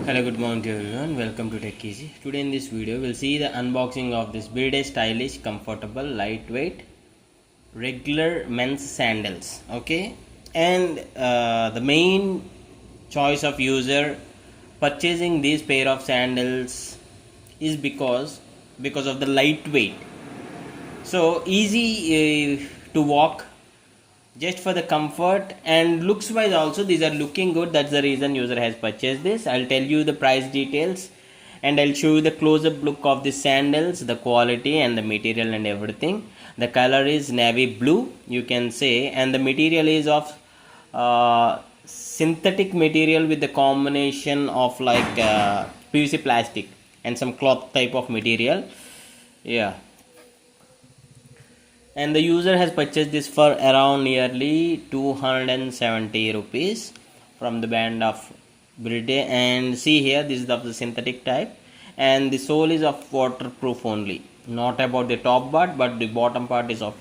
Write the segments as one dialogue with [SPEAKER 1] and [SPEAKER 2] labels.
[SPEAKER 1] Hello, good morning to everyone. Welcome to Tech Easy. Today in this video, we'll see the unboxing of this Birde stylish, comfortable, lightweight, regular men's sandals. Okay, and the main choice of user purchasing this pair of sandals is because of the lightweight. So easy to walk, just for the comfort, and looks wise also these are looking good. That's the reason user has purchased this. I'll tell you the price details and I'll show you the close-up look of the sandals, the quality and the material and everything. The color is navy blue, you can say, and the material is of synthetic material with the combination of like PVC plastic and some cloth type of material. Yeah, and the user has purchased this for around nearly 270 rupees from the brand of Birde. And see here, this is of the synthetic type, and the sole is of waterproof only, not about the top part, but the bottom part is of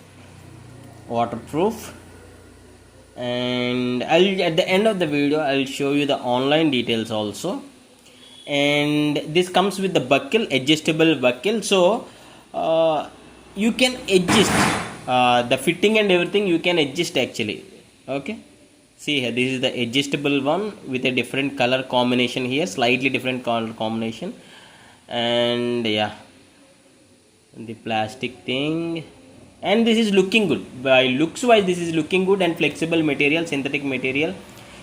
[SPEAKER 1] waterproof. And I'll at the end of the video I'll show you the online details also. And this comes with the buckle, adjustable buckle, so you can adjust the fitting and everything. You can adjust actually. Okay, see here, this is the adjustable one with a different color combination here, slightly different color combination. And yeah, the plastic thing, and this is looking good. By looks wise this is looking good, and flexible material, synthetic material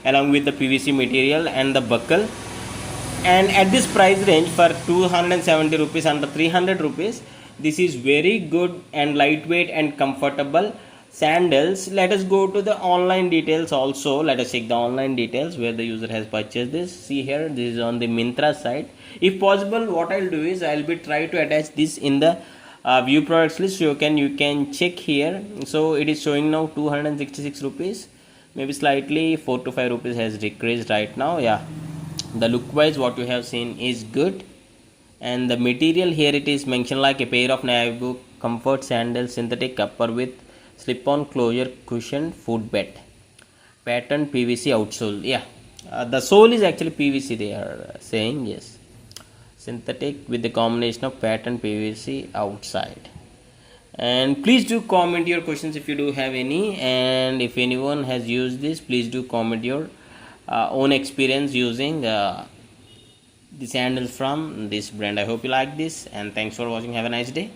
[SPEAKER 1] along with the PVC material and the buckle. And at this price range for 270 rupees, under 300 rupees, this is very good and lightweight and comfortable sandals. Let us go to the online details also. Let us check the online details where the user has purchased this. See here, this is on the Myntra site. If possible, what I'll do is I'll be try to attach this in the view products list, so you can check here. So it is showing now 266 rupees, maybe slightly 4 to 5 rupees has decreased right now. Yeah, the look wise what you have seen is good. And the material here, it is mentioned like a pair of navy blue comfort sandals, synthetic upper with slip-on closure cushion footbed, pattern PVC outsole. Yeah, the sole is actually PVC, they are saying. Yes, synthetic with the combination of pattern PVC outside. And please do comment your questions if you do have any, and if anyone has used this, please do comment your own experience using the sandals from this brand. I hope you like this, and thanks for watching. Have a nice day.